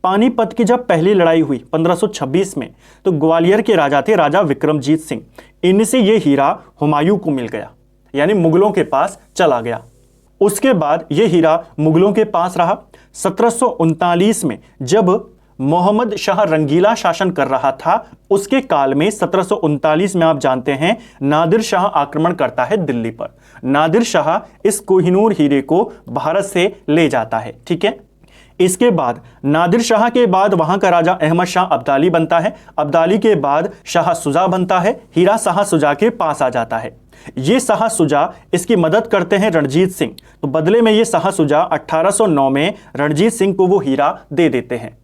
पानीपत की जब पहली लड़ाई हुई 1526 में, तो ग्वालियर के राजा थे राजा विक्रमजीत सिंह, इनसे ये हीरा हुमायूं को मिल गया, यानी मुगलों के पास चला गया। उसके बाद ये हीरा मुगलों के पास रहा। 1739 में जब मोहम्मद शाह रंगीला शासन कर रहा था, उसके काल में 1739 में आप जानते हैं नादिर शाह आक्रमण करता है दिल्ली पर। नादिर शाह इस कोहिनूर हीरे को भारत से ले जाता है। ठीक है। इसके बाद नादिर शाह के बाद वहां का राजा अहमद शाह अब्दाली बनता है। अब्दाली के बाद शाह सुजा बनता है। हीरा शाह सुजा के पास आ जाता है। ये शाह सुजा इसकी मदद करते हैं रणजीत सिंह, तो बदले में ये शाह सुजा 1809 में रणजीत सिंह को वो हीरा दे देते हैं।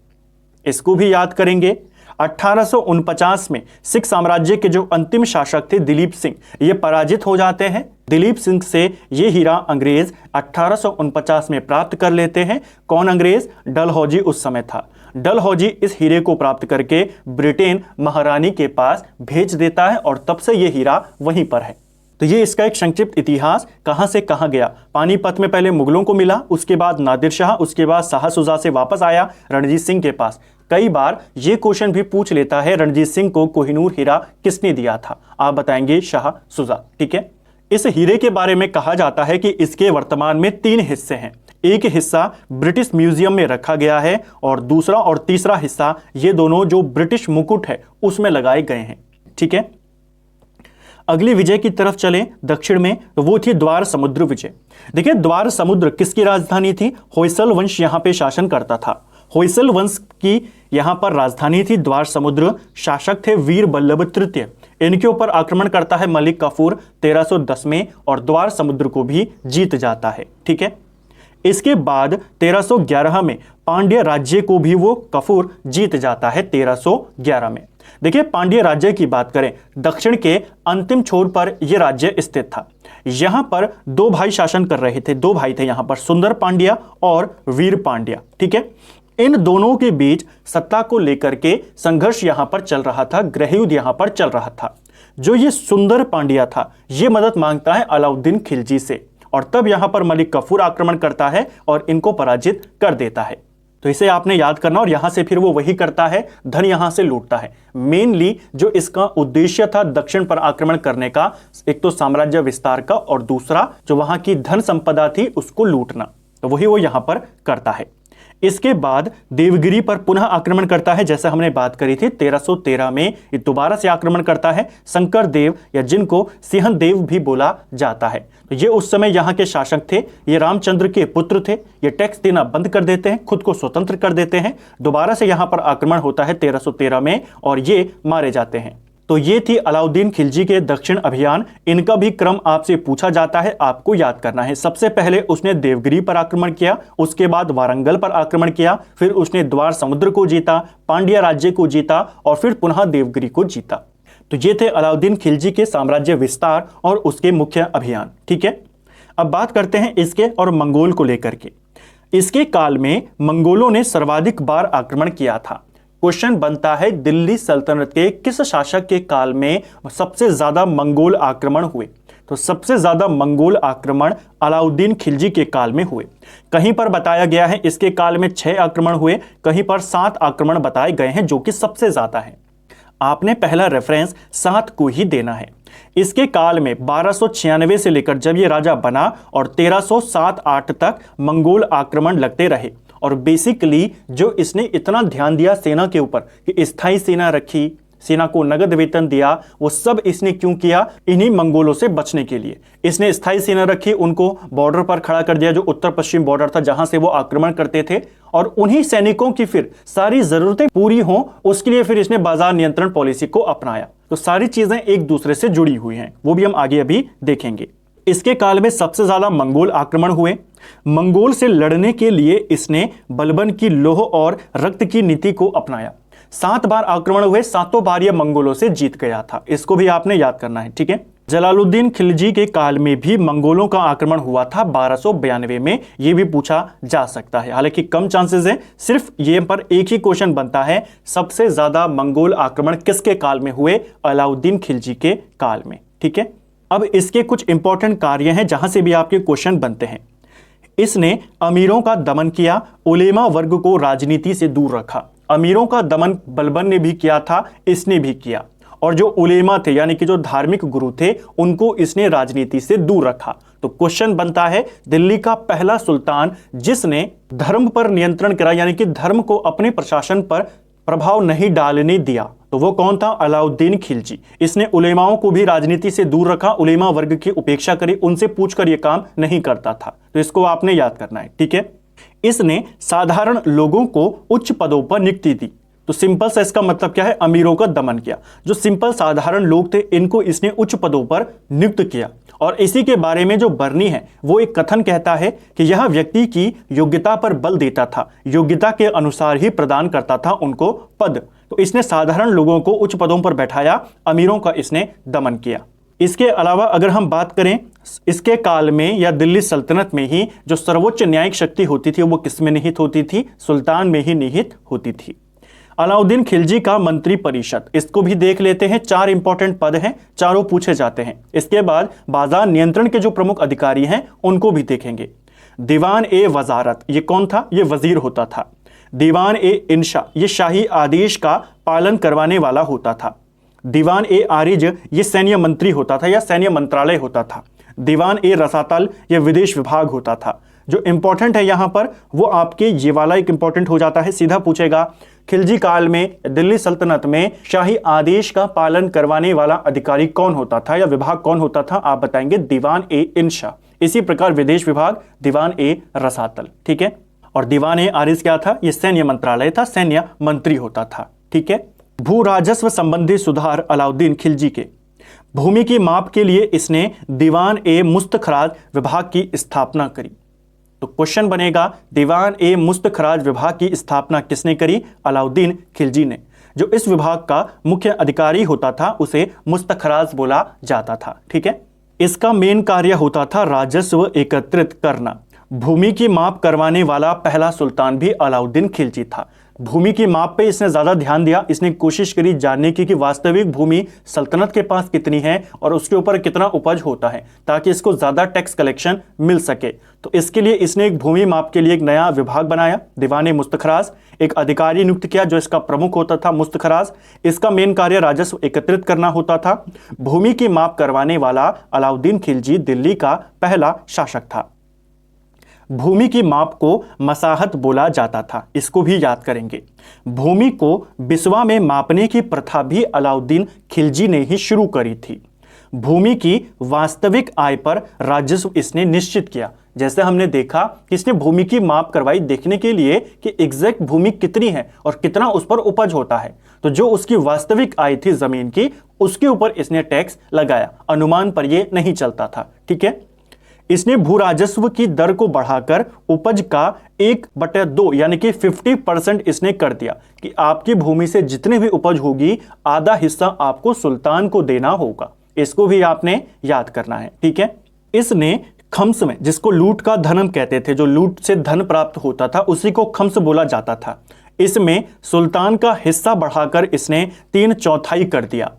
इसको भी याद करेंगे। 1849 में सिख साम्राज्य के जो अंतिम शासक थे दिलीप सिंह, ये पराजित हो जाते हैं। दिलीप सिंह से ये हीरा अंग्रेज 1849 में प्राप्त कर लेते हैं। कौन अंग्रेज? डलहौजी उस समय था। डलहौजी इस हीरे को प्राप्त करके ब्रिटेन महारानी के पास भेज देता है और तब से ये हीरा वहीं पर है। तो ये इसका एक संक्षिप्त इतिहास, कहां से कहां गया। पानीपत में पहले मुगलों को मिला, उसके बाद नादिर शाह, उसके बाद शाह सुजा से वापस आया रणजीत सिंह के पास। कई बार ये क्वेश्चन भी पूछ लेता है, रणजीत सिंह को कोहिनूर हीरा किसने दिया था? आप बताएंगे शाह सुजा। ठीक है। इस हीरे के बारे में कहा जाता है कि इसके वर्तमान में 3 हिस्से हैं। एक हिस्सा ब्रिटिश म्यूजियम में रखा गया है और दूसरा और तीसरा हिस्सा ये दोनों जो ब्रिटिश मुकुट है उसमें लगाए गए हैं। ठीक है। अगली विजय की तरफ चलें दक्षिण में, तो वो थी द्वार समुद्र विजय। देखिए, द्वार समुद्र किसकी राजधानी थी? होयसल वंश यहां पे शासन करता था। होयसल वंश की यहां पर राजधानी थी द्वार समुद्र। शासक थे वीर बल्लभ तृतीय। इनके ऊपर आक्रमण करता है मलिक कफूर 1310 में और द्वार समुद्र को भी जीत जाता है। ठीक है। इसके बाद 1311 में पांड्य राज्य को भी वो कफूर जीत जाता है 1311 में। देखिए, पांड्य राज्य की बात करें, दक्षिण के अंतिम छोर पर यह राज्य स्थित था। यहां पर दो भाई शासन कर रहे थे, दो भाई थे यहां पर, सुंदर पांड्या और वीर पांड्या। ठीक है, इन दोनों के बीच सत्ता को लेकर के संघर्ष यहां पर चल रहा था, गृहयुद्ध यहां पर चल रहा था। जो ये सुंदर पांड्या था, ये मदद मांगता है अलाउद्दीन खिलजी से, और तब यहां पर मलिक कफूर आक्रमण करता है और इनको पराजित कर देता है। तो इसे आपने याद करना, और यहां से फिर वो वही करता है, धन यहां से लूटता है। मेनली जो इसका उद्देश्य था दक्षिण पर आक्रमण करने का, एक तो साम्राज्य विस्तार का, और दूसरा जो वहां की धन संपदा थी उसको लूटना, तो वही वो यहां पर करता है। इसके बाद देवगिरी पर पुनः आक्रमण करता है, जैसे हमने बात करी थी 1313 में ये दोबारा से आक्रमण करता है। शंकर देव, या जिनको सिंहन देव भी बोला जाता है, तो ये उस समय यहाँ के शासक थे। ये रामचंद्र के पुत्र थे। ये टैक्स देना बंद कर देते हैं, खुद को स्वतंत्र कर देते हैं। दोबारा से यहाँ पर आक्रमण होता है 1313 में, और ये मारे जाते हैं। तो ये थी अलाउद्दीन खिलजी के दक्षिण अभियान। इनका भी क्रम आपसे पूछा जाता है, आपको याद करना है। सबसे पहले उसने देवगिरी पर आक्रमण किया, उसके बाद वारंगल पर आक्रमण किया, फिर उसने द्वार समुद्र को जीता, पांड्या राज्य को जीता, और फिर पुनः देवगिरी को जीता। तो ये थे अलाउद्दीन खिलजी के साम्राज्य विस्तार और उसके मुख्य अभियान। ठीक है, अब बात करते हैं इसके और मंगोल को लेकर के। इसके काल में मंगोलों ने सर्वाधिक बार आक्रमण किया था। क्वेश्चन बनता है, दिल्ली सल्तनत के किस शासक के काल में सबसे ज्यादा मंगोल आक्रमण हुए? तो सबसे ज्यादा मंगोल आक्रमण अलाउद्दीन खिलजी के काल में हुए। कहीं पर बताया गया है इसके काल में 6 आक्रमण हुए, कहीं पर 7 आक्रमण बताए गए हैं, जो कि सबसे ज्यादा है। आपने पहला रेफरेंस 7 को ही देना है। इसके काल में 1296 से लेकर जब ये राजा बना और 1307-8 तक मंगोल आक्रमण लगते रहे। और बेसिकली जो इसने इतना ध्यान दिया सेना के ऊपर कि स्थायी सेना रखी, सेना को नगद वेतन दिया, वो सब इसने क्यों किया? इन्हीं मंगोलों से बचने के लिए। इसने स्थायी सेना रखी, उनको बॉर्डर पर खड़ा कर दिया, जो उत्तर पश्चिम बॉर्डर था जहां से वो आक्रमण करते थे, और उन्हीं सैनिकों की फिर सारी जरूरतें पूरी हों उसके लिए फिर इसने बाजार नियंत्रण पॉलिसी को अपनाया। तो सारी चीजें एक दूसरे से जुड़ी हुई हैं, वो भी हम आगे अभी देखेंगे। इसके काल में सबसे ज्यादा मंगोल आक्रमण हुए। मंगोल से लड़ने के लिए इसने बलबन की लौह और रक्त की नीति को अपनाया। 7 बार आक्रमण हुए, 7 बार यह मंगोलों से जीत गया था। इसको भी आपने याद करना है। ठीक है, जलालुद्दीन खिलजी के काल में भी मंगोलों का आक्रमण हुआ था 1292 में। यह भी पूछा जा सकता है, हालांकि कम चांसेस है। सिर्फ ये पर एक ही क्वेश्चन बनता है, सबसे ज्यादा मंगोल आक्रमण किसके काल में हुए? अलाउद्दीन खिलजी के काल में। ठीक है, अब इसके कुछ इंपॉर्टेंट कार्य हैं जहां से भी आपके क्वेश्चन बनते हैं। इसने अमीरों का दमन किया, उलेमा वर्ग को राजनीति से दूर रखा। अमीरों का दमन बलबन ने भी किया था, इसने भी किया। और जो उलेमा थे यानी कि जो धार्मिक गुरु थे, उनको इसने राजनीति से दूर रखा। तो क्वेश्चन बनता है, दिल्ली का पहला सुल्तान जिसने धर्म पर नियंत्रण करा, यानी कि धर्म को अपने प्रशासन पर प्रभाव नहीं डालने दिया, तो वो कौन था? अलाउद्दीन खिलजी। इसने उलेमाओं को भी राजनीति से दूर रखा, उलेमा वर्ग की उपेक्षा करी, उनसे पूछकर यह काम नहीं करता था। तो इसको आपने याद करना है। ठीक है, इसने साधारण लोगों को उच्च पदों पर नियुक्ति दी। तो सिंपल से इसका मतलब क्या है? अमीरों का दमन किया। जो सिंपल साधारण लोग थे, इनको इसने उच्च पदों पर नियुक्त किया। और इसी के बारे में जो बर्नी है, वो एक कथन कहता है कि यह व्यक्ति की योग्यता पर बल देता था, योग्यता के अनुसार ही प्रदान करता था उनको पद। तो इसने साधारण लोगों को उच्च पदों पर बैठाया, अमीरों का इसने दमन किया। इसके अलावा अगर हम बात करें, इसके काल में या दिल्ली सल्तनत में ही जो सर्वोच्च न्यायिक शक्ति होती थी, वो किसमें निहित होती थी? सुल्तान में ही निहित होती थी। अलाउद्दीन खिलजी का मंत्री परिषद, इसको भी देख लेते हैं। 4 इंपॉर्टेंट पद हैं, चारों पूछे जाते हैं। इसके बाद बाजार नियंत्रण के जो प्रमुख अधिकारी हैं, उनको भी देखेंगे। दीवान ए वजारत, ये कौन था? ये वजीर होता था। दीवान ए इंशा, ये शाही आदेश का पालन करवाने वाला होता था। दीवान ए आरिज, ये सैन्य मंत्री होता था या सैन्य मंत्रालय होता था। दीवान ए रसातल, ये विदेश विभाग होता था। जो इंपॉर्टेंट है यहां पर, वो आपके ये वाला एक इंपॉर्टेंट हो जाता है। सीधा पूछेगा, खिलजी काल में दिल्ली सल्तनत में शाही आदेश का पालन करवाने वाला अधिकारी कौन होता था या विभाग कौन होता था? आप बताएंगे दीवान ए इंशा। इसी प्रकार विदेश विभाग दीवान ए रसातल। ठीक है, और दीवान ए आरिज क्या था? ये सैन्य मंत्रालय था, सैन्य मंत्री होता था। ठीक है, भू राजस्व संबंधी सुधार अलाउद्दीन खिलजी के। भूमि की माप के लिए इसने दीवान ए मुस्तखराज विभाग की स्थापना करी। तो क्वेश्चन बनेगा, दीवान ए मुस्तखराज विभाग की स्थापना किसने करी? अलाउद्दीन खिलजी ने। जो इस विभाग का मुख्य अधिकारी होता था उसे मुस्तखराज बोला जाता था। ठीक है, इसका मेन कार्य होता था राजस्व एकत्रित करना। भूमि की माप करवाने वाला पहला सुल्तान भी अलाउद्दीन खिलजी था। भूमि की माप पे इसने ज़्यादा ध्यान दिया। इसने कोशिश करी जानने की कि वास्तविक भूमि सल्तनत के पास कितनी है और उसके ऊपर कितना उपज होता है, ताकि इसको ज़्यादा टैक्स कलेक्शन मिल सके। तो इसके लिए इसने एक भूमि माप के लिए एक नया विभाग बनाया, दीवाने मुस्तखराज। एक अधिकारी नियुक्त किया जो इसका प्रमुख होता था, मुस्तखराज। इसका मेन कार्य राजस्व एकत्रित करना होता था। भूमि की माप करवाने वाला अलाउद्दीन खिलजी दिल्ली का पहला शासक था। भूमि की माप को मसाहत बोला जाता था, इसको भी याद करेंगे। भूमि को बिस्वा में मापने की प्रथा भी अलाउद्दीन खिलजी ने ही शुरू करी थी। भूमि की वास्तविक आय पर राजस्व इसने निश्चित किया। जैसे हमने देखा कि इसने भूमि की माप करवाई देखने के लिए कि एग्जैक्ट भूमि कितनी है और कितना उस पर उपज होता है। तो जो उसकी वास्तविक आय थी जमीन की, उसके ऊपर इसने टैक्स लगाया। अनुमान पर यह नहीं चलता था। ठीक है, इसने भू राजस्व की दर को बढ़ाकर उपज का 1/2 यानी कि 50% इसने कर दिया कि आपकी भूमि से जितनी भी उपज होगी आधा हिस्सा आपको सुल्तान को देना होगा। इसको भी आपने याद करना है। ठीक है, इसने खम्स में, जिसको लूट का धन हम कहते थे, जो लूट से धन प्राप्त होता था उसी को खम्स बोला जाता था, इसमें सुल्तान का हिस्सा बढ़ाकर इसने 3/4 कर दिया।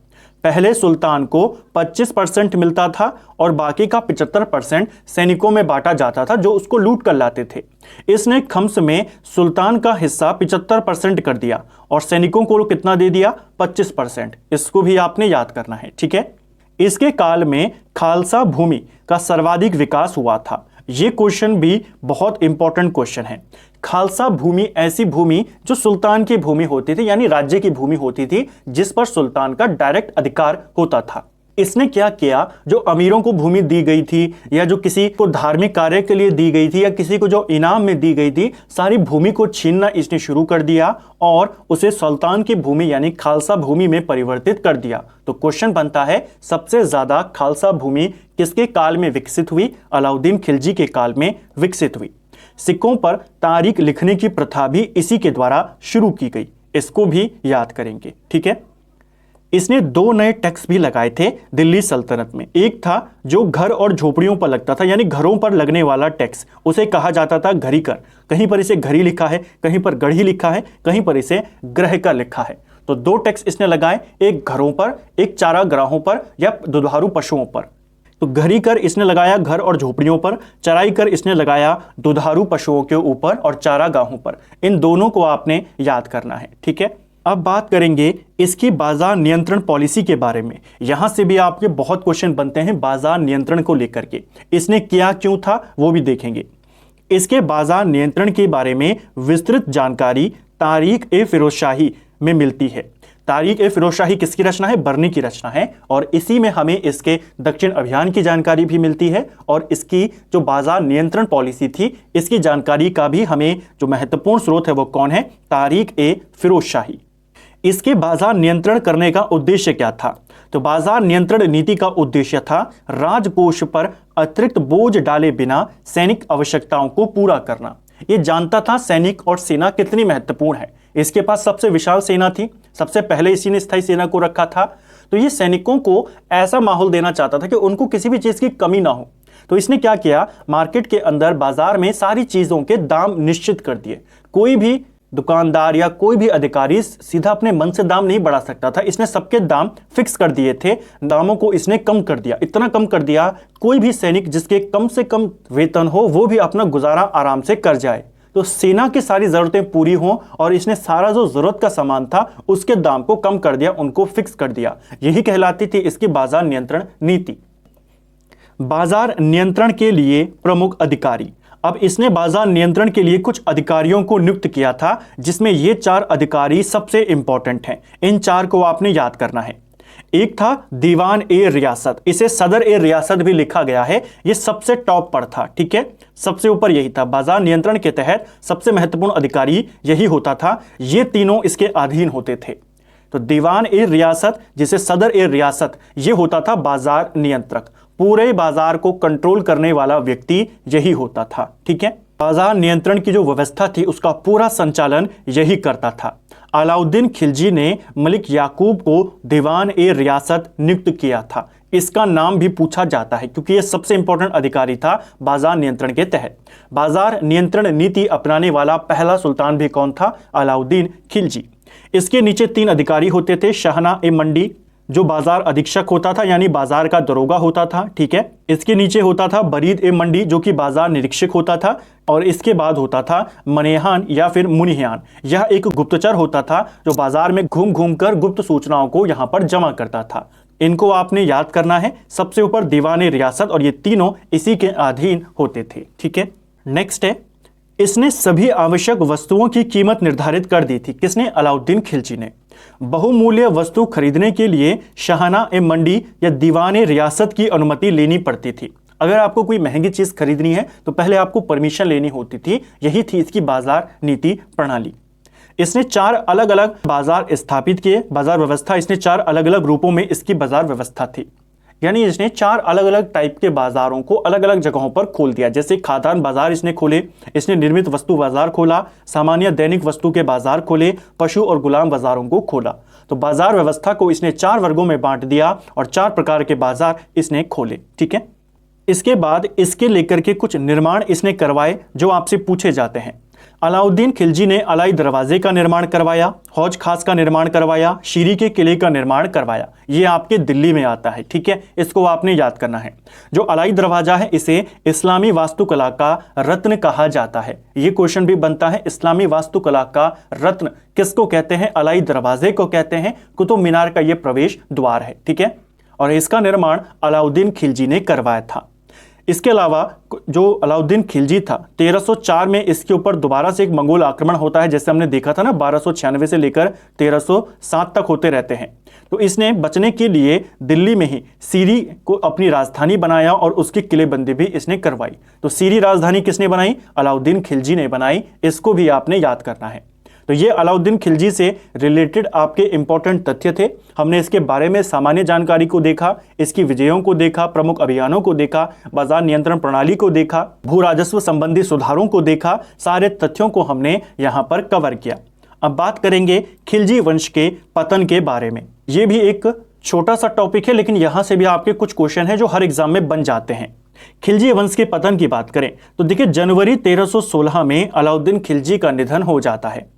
पहले सुल्तान को 25% मिलता था और बाकी का 75% सैनिकों में बांटा जाता था जो उसको लूट कर लाते थे। इसने खम्स में सुल्तान का हिस्सा 75% कर दिया और सैनिकों को कितना दे दिया? 25%। इसको भी आपने याद करना है। ठीक है, इसके काल में खालसा भूमि का सर्वाधिक विकास हुआ था। ये क्वेश्चन भी बहुत इंपॉर्टेंट क्वेश्चन है। खालसा भूमि ऐसी भूमि जो सुल्तान की भूमि होती थी, यानी राज्य की भूमि होती थी, जिस पर सुल्तान का डायरेक्ट अधिकार होता था। इसने क्या किया? जो अमीरों को भूमि दी गई थी या जो किसी को धार्मिक कार्य के लिए दी गई थी या किसी को जो इनाम में दी गई थी, सारी भूमि को छीनना इसने शुरू कर दिया और उसे सुल्तान की भूमि यानी खालसा भूमि में परिवर्तित कर दिया। तो क्वेश्चन बनता है, सबसे ज्यादा खालसा भूमि किसके काल में विकसित हुई? अलाउद्दीन खिलजी के काल में विकसित हुई। सिक्कों पर तारीख लिखने की प्रथा भी इसी के द्वारा शुरू की गई। इसको भी याद करेंगे। ठीक है, इसने 2 नए टैक्स भी लगाए थे दिल्ली सल्तनत में। एक था जो घर और झोपड़ियों पर लगता था, यानी घरों पर लगने वाला टैक्स, उसे कहा जाता था घरी कर। कहीं पर इसे घरी लिखा है, कहीं पर गढ़ी लिखा है, कहीं पर इसे ग्रह कर लिखा है। तो 2 टैक्स इसने लगाए, एक घरों पर, एक चारागाहों पर या दुधारू पशुओं पर। तो घरी कर इसने लगाया घर और झोपड़ियों पर, चराई कर इसने लगाया दुधारू पशुओं के ऊपर और चारागाहों पर। इन दोनों को आपने याद करना है। ठीक है, अब बात करेंगे इसकी बाजार नियंत्रण पॉलिसी के बारे में। यहां से भी आपके बहुत क्वेश्चन बनते हैं बाजार नियंत्रण को लेकर के। इसने किया क्यों था वो भी देखेंगे। इसके बाजार नियंत्रण के बारे में विस्तृत जानकारी तारीख-ए-फिरोजशाही में मिलती है। तारीख-ए-फिरोजशाही किसकी रचना है? बर्नी की रचना है। और इसी में हमें इसके दक्षिण अभियान की जानकारी भी मिलती है और इसकी जो बाजार नियंत्रण पॉलिसी थी, इसकी जानकारी का भी हमें जो महत्वपूर्ण स्रोत है वो कौन है? तारीख-ए-फिरोजशाही। इसके बाजार नियंत्रण करने का उद्देश्य क्या था? तो बाजार नियंत्रण नीति का उद्देश्य था राजकोष पर अतिरिक्त बोझ डाले बिना सैनिक आवश्यकताओं को पूरा करना। ये जानता था सैनिक और सेना कितनी महत्वपूर्ण है। इसके पास सबसे विशाल सेना थी, सबसे पहले इसी ने स्थायी सेना को रखा था। तो ये सैनिकों को ऐसा माहौल देना चाहता था कि उनको किसी भी चीज की कमी ना हो। तो इसने क्या किया? मार्केट के अंदर, बाजार में सारी चीजों के दाम निश्चित कर दिए। कोई भी दुकानदार या कोई भी अधिकारी सीधा अपने मन से दाम नहीं बढ़ा सकता था। इसने सबके दाम फिक्स कर दिए थे। दामों को इसने कम कर दिया, इतना कम कर दिया कोई भी सैनिक जिसके कम से कम वेतन हो वो भी अपना गुजारा आराम से कर जाए। तो सेना की सारी जरूरतें पूरी हों और इसने सारा जो जरूरत का सामान था उसके दाम को कम कर दिया, उनको फिक्स कर दिया। यही कहलाती थी इसकी बाजार नियंत्रण नीति। बाजार नियंत्रण के लिए प्रमुख अधिकारी। अब इसने बाजार नियंत्रण के लिए कुछ अधिकारियों को नियुक्त किया था, जिसमें ये 4 अधिकारी सबसे इंपॉर्टेंट हैं। इन 4 को आपने याद करना है। एक था दीवान ए रियासत, इसे सदर ए रियासत भी लिखा गया है। ये सबसे टॉप पर था। ठीक है, सबसे ऊपर यही था। बाजार नियंत्रण के तहत सबसे महत्वपूर्ण अधिकारी यही होता था। ये तीनों इसके अधीन होते थे। तो दीवान ए रियासत, जिसे सदर ए रियासत, ये होता था बाजार नियंत्रक। पूरे बाजार को कंट्रोल करने वाला व्यक्ति यही होता था। ठीक है, बाजार नियंत्रण की जो व्यवस्था थी उसका पूरा संचालन यही करता था। अलाउद्दीन खिलजी ने मलिक याकूब को दीवान ए रियासत नियुक्त किया था। इसका नाम भी पूछा जाता है क्योंकि यह सबसे इंपॉर्टेंट अधिकारी था बाजार नियंत्रण के तहत। बाजार नियंत्रण नीति अपनाने वाला पहला सुल्तान भी कौन था? अलाउद्दीन खिलजी। इसके नीचे 3 अधिकारी होते थे। शाहना ए मंडी जो बाजार अधीक्षक होता था, यानी बाजार का दरोगा होता था, ठीक है। इसके नीचे होता था बरीद ए मंडी जो कि बाजार निरीक्षक होता था, और इसके बाद होता था मनेहान या फिर मुनिहान। यह एक गुप्तचर होता था जो बाजार में घूम घूम कर गुप्त सूचनाओं को यहां पर जमा करता था। इनको आपने याद करना है। सबसे ऊपर दीवाने रियासत, और ये तीनों इसी के अधीन होते थे, ठीक है। नेक्स्ट है, इसने सभी आवश्यक वस्तुओं की कीमत निर्धारित कर दी थी। किसने? अलाउद्दीन खिलजी ने। बहुमूल्य वस्तु खरीदने के लिए शाहना ए मंडी या दीवाने रियासत की अनुमति लेनी पड़ती थी। अगर आपको कोई महंगी चीज खरीदनी है तो पहले आपको परमिशन लेनी होती थी। यही थी इसकी बाजार नीति प्रणाली। इसने 4 अलग अलग बाजार स्थापित किए। बाजार व्यवस्था, इसने 4 अलग अलग रूपों में इसकी बाजार व्यवस्था थी, यानी इसने 4 अलग अलग टाइप के बाजारों को अलग अलग जगहों पर खोल दिया। जैसे खाद्यान्न बाजार इसने खोले, इसने निर्मित वस्तु बाजार खोला, सामान्य दैनिक वस्तु के बाजार खोले, पशु और गुलाम बाजारों को खोला। तो बाजार व्यवस्था को इसने 4 वर्गों में बांट दिया और 4 प्रकार के बाजार इसने खोले, ठीक है। इसके बाद इसके लेकर के कुछ निर्माण इसने करवाए जो आपसे पूछे जाते हैं। अलाउद्दीन खिलजी ने अलाई दरवाजे का निर्माण करवाया, हौज खास का निर्माण करवाया, शीरी के किले का निर्माण करवाया। ये आपके दिल्ली में आता है, ठीक है। इसको आपने याद करना है। जो अलाई दरवाजा है इसे इस्लामी वास्तुकला का रत्न कहा जाता है। ये क्वेश्चन भी बनता है, इस्लामी वास्तुकला का रत्न किसको कहते हैं? अलाई दरवाजे को कहते हैं। कुतुब मीनार का यह प्रवेश द्वार है, ठीक है, और इसका निर्माण अलाउद्दीन खिलजी ने करवाया था। इसके अलावा जो अलाउद्दीन खिलजी था, 1304 में इसके ऊपर दोबारा से एक मंगोल आक्रमण होता है। जैसे हमने देखा था ना, 1296 से लेकर 1307 तक होते रहते हैं। तो इसने बचने के लिए दिल्ली में ही सीरी को अपनी राजधानी बनाया और उसकी किलेबंदी भी इसने करवाई। तो सीरी राजधानी किसने बनाई? अलाउद्दीन खिलजी ने बनाई। इसको भी आपने याद करना है। तो ये अलाउद्दीन खिलजी से रिलेटेड आपके इंपॉर्टेंट तथ्य थे। हमने इसके बारे में सामान्य जानकारी को देखा, इसकी विजयों को देखा, प्रमुख अभियानों को देखा, बाजार नियंत्रण प्रणाली को देखा, भू राजस्व संबंधी सुधारों को देखा। सारे तथ्यों को हमने यहां पर कवर किया। अब बात करेंगे खिलजी वंश के पतन के बारे में। यह भी एक छोटा सा टॉपिक है, लेकिन यहां से भी आपके कुछ क्वेश्चन है जो हर एग्जाम में बन जाते हैं। खिलजी वंश के पतन की बात करें तो देखिए, जनवरी 1316 में अलाउद्दीन खिलजी का निधन हो जाता है।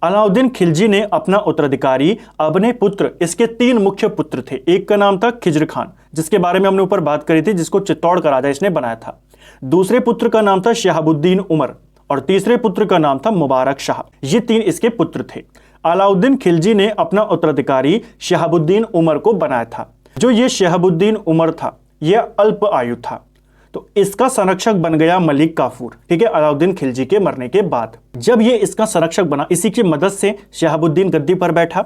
अलाउद्दीन खिलजी ने अपना उत्तराधिकारी अपने पुत्र, इसके 3 मुख्य पुत्र थे। एक का नाम था खिज्र खान, जिसके बारे में हमने ऊपर बात करी थी, जिसको चित्तौड़ का राजा इसने बनाया था। दूसरे पुत्र का नाम था शहाबुद्दीन उमर, और तीसरे पुत्र का नाम था मुबारक शाह। ये 3 इसके पुत्र थे। अलाउद्दीन खिलजी ने अपना उत्तराधिकारी शहाबुद्दीन उमर को बनाया था। जो ये शहाबुद्दीन उमर था, यह अल्प आयु था, तो इसका संरक्षक बन गया मलिक काफूर, ठीक है, अलाउद्दीन खिलजी के मरने के बाद। जब ये इसका संरक्षक बना, इसी की मदद से शहाबुद्दीन गद्दी पर बैठा।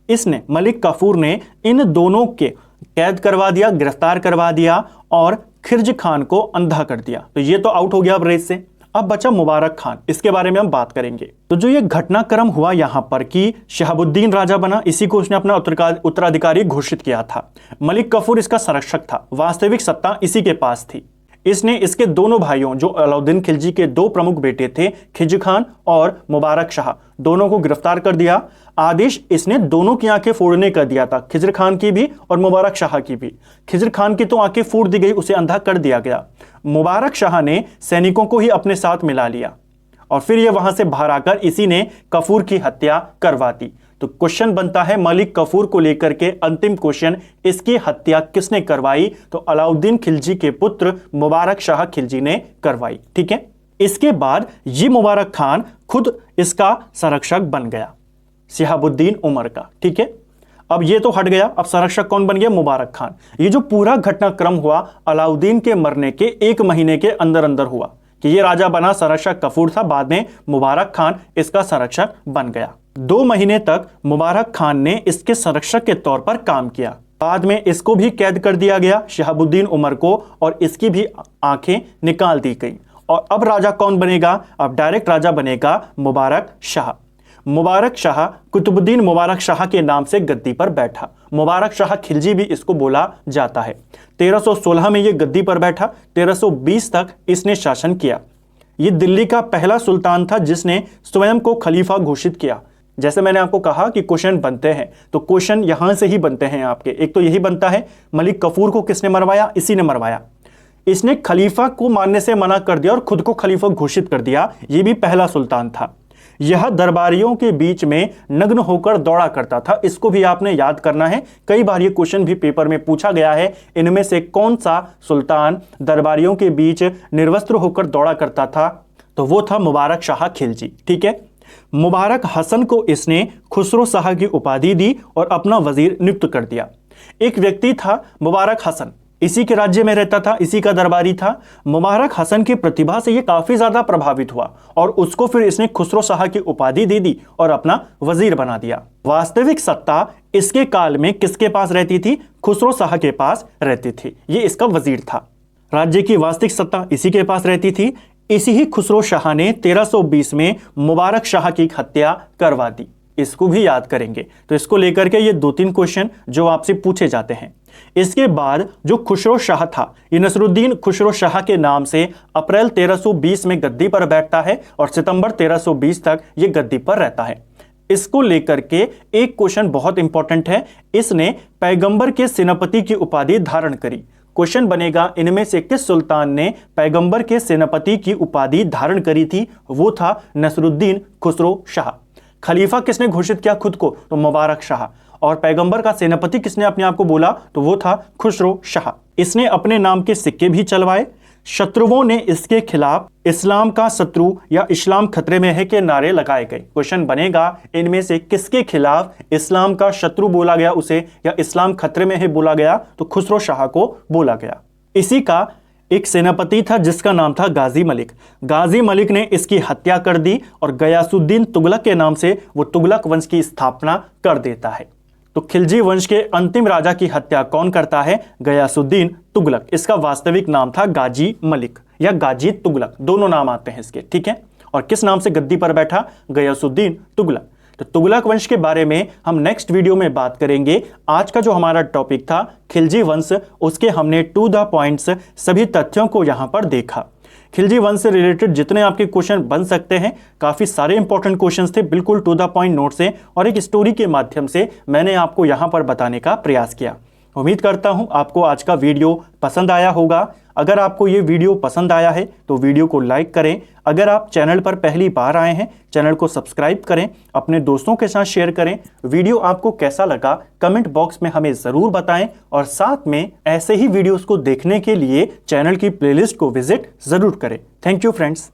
इसने, मलिक काफूर ने इन दोनों के कैद करवा दिया, गिरफ्तार करवा दिया और खिज्र खान को अंधा कर दिया। तो ये तो आउट हो गया अब रेस से। अब बचा मुबारक खान, इसके बारे में हम बात करेंगे। तो जो ये घटनाक्रम हुआ यहां पर कि शहाबुद्दीन राजा बना, इसी को उसने अपना उत्तराधिकारी घोषित किया था। मलिक काफूर इसका संरक्षक था, वास्तविक सत्ता इसी के पास थी। इसने इसके दोनों भाइयों, जो अलाउद्दीन खिलजी के 2 प्रमुख बेटे थे, खिज्र खान और मुबारक शाह, दोनों को गिरफ्तार कर दिया। आदेश इसने दोनों की आंखें फोड़ने का दिया था, खिज्र खान की भी और मुबारक शाह की भी। खिज्र खान की तो आंखें फोड़ दी गई, उसे अंधा कर दिया गया। मुबारक शाह ने सैनिकों को ही अपने साथ मिला लिया और फिर ये वहां से बाहर आकर इसी ने काफूर की हत्या करवा दी। तो क्वेश्चन बनता है मलिक काफूर को लेकर के अंतिम क्वेश्चन, इसकी हत्या किसने करवाई? तो अलाउद्दीन खिलजी के पुत्र मुबारक शाह खिलजी ने करवाई, ठीक है। इसके बाद ये मुबारक खान खुद इसका संरक्षक बन गया, शहाबुद्दीन उमर का, ठीक है। अब ये तो हट गया, अब संरक्षक कौन बन गया? मुबारक खान। ये जो पूरा घटनाक्रम हुआ अलाउद्दीन के मरने के 1 महीने के अंदर अंदर हुआ कि ये राजा बना, संरक्षक काफूर था, बाद में मुबारक खान इसका संरक्षक बन गया। 2 महीने तक मुबारक खान ने इसके संरक्षक के तौर पर काम किया। बाद में इसको भी कैद कर दिया गया, शहाबुद्दीन उमर को, और इसकी भी आंखें निकाल दी गई। और अब राजा कौन बनेगा? अब डायरेक्ट राजा बनेगा मुबारक शाह। मुबारक शाह कुतुबुद्दीन मुबारक शाह के नाम से गद्दी पर बैठा। मुबारक शाह खिलजी भी इसको बोला जाता है। 1316 में यह गद्दी पर बैठा, 1320 तक इसने शासन किया। यह दिल्ली का पहला सुल्तान था जिसने स्वयं को खलीफा घोषित किया। जैसे मैंने आपको कहा कि क्वेश्चन बनते हैं, तो क्वेश्चन यहां से ही बनते हैं आपके। एक तो यही बनता है, मलिक कफूर को किसने मरवाया? इसी ने मरवाया। इसने खलीफा को मानने से मना कर दिया और खुद को खलीफा घोषित कर दिया। यह भी पहला सुल्तान था। यह दरबारियों के बीच में नग्न होकर दौड़ा करता था। इसको भी आपने याद करना है, कई बार ये क्वेश्चन भी पेपर में पूछा गया है। इनमें से कौन सा सुल्तान दरबारियों के बीच निर्वस्त्र होकर दौड़ा करता था? तो वो था मुबारक शाह खिलजी। ठीक है, मुबारक हसन को इसने खुसरो शाह की उपाधि दी और अपना वजीर नियुक्त कर दिया। एक व्यक्ति था मुबारक हसन, इसी के राज्य में रहता था, इसी का दरबारी था। मुबारक हसन की प्रतिभा से ये काफी ज्यादा प्रभावित हुआ और उसको फिर इसने खुसरो शाह की उपाधि दे दी और अपना वजीर बना दिया। वास्तविक सत्ता इसके काल में किसके पास रहती थी? खुसरो शाह के पास रहती थी। ये इसका वजीर था। राज्य की वास्तविक सत्ता इसी के पास रहती थी। इसी ही खुसरो शाह ने 1320 में मुबारक शाह की हत्या करवा दी। इसको भी याद करेंगे। तो इसको लेकर के ये 2-3 क्वेश्चन जो आपसे पूछे जाते हैं। इसके बाद जो खुसरो शाह था, ये नसरुद्दीन खुसरो शाह के नाम से अप्रैल 1320 में गद्दी पर बैठता है और सितंबर 1320 तक ये गद्दी पर रहता है। इसको लेकर के एक क्वेश्चन बहुत इंपॉर्टेंट है। इसने पैगंबर के सेनापति की उपाधि धारण करी। क्वेश्चन बनेगा, इनमें से किस सुल्तान ने पैगंबर के सेनापति की उपाधि धारण करी थी? वो था नसरुद्दीन खुसरो शाह। खलीफा किसने घोषित किया खुद को? तो मुबारक शाह। और पैगंबर का सेनापति किसने अपने आप को बोला? तो वो था खुसरो शाह। इसने अपने नाम के सिक्के भी चलवाए। शत्रुओं ने इसके खिलाफ इस्लाम का शत्रु या इस्लाम खतरे में है के नारे लगाए गए। क्वेश्चन बनेगा, इनमें से किसके खिलाफ इस्लाम का शत्रु बोला गया उसे, या इस्लाम खतरे में है बोला गया? तो खुसरो शाह को बोला गया। इसी का एक सेनापति था जिसका नाम था गाजी मलिक। गाजी मलिक ने इसकी हत्या कर दी और गयासुद्दीन तुगलक के नाम से वो तुगलक वंश की स्थापना कर देता है। तो खिलजी वंश के अंतिम राजा की हत्या कौन करता है? गयासुद्दीन तुगलक। इसका वास्तविक नाम था गाजी मलिक या गाजी तुगलक, दोनों नाम आते हैं इसके। ठीक है, और किस नाम से गद्दी पर बैठा? गयासुद्दीन तुगलक। तो तुगलक वंश के बारे में हम नेक्स्ट वीडियो में बात करेंगे। आज का जो हमारा टॉपिक था खिलजी वंश, उसके हमने टू द पॉइंट्स सभी तथ्यों को यहां पर देखा। खिलजी वंश से रिलेटेड जितने आपके क्वेश्चन बन सकते हैं, काफी सारे इंपॉर्टेंट क्वेश्चंस थे, बिल्कुल टू द पॉइंट नोट से और एक स्टोरी के माध्यम से मैंने आपको यहां पर बताने का प्रयास किया। उम्मीद करता हूं आपको आज का वीडियो पसंद आया होगा। अगर आपको ये वीडियो पसंद आया है तो वीडियो को लाइक करें। अगर आप चैनल पर पहली बार आए हैं, चैनल को सब्सक्राइब करें, अपने दोस्तों के साथ शेयर करें। वीडियो आपको कैसा लगा कमेंट बॉक्स में हमें ज़रूर बताएं और साथ में ऐसे ही वीडियोस को देखने के लिए चैनल की प्लेलिस्ट को विजिट ज़रूर करें। Thank you friends.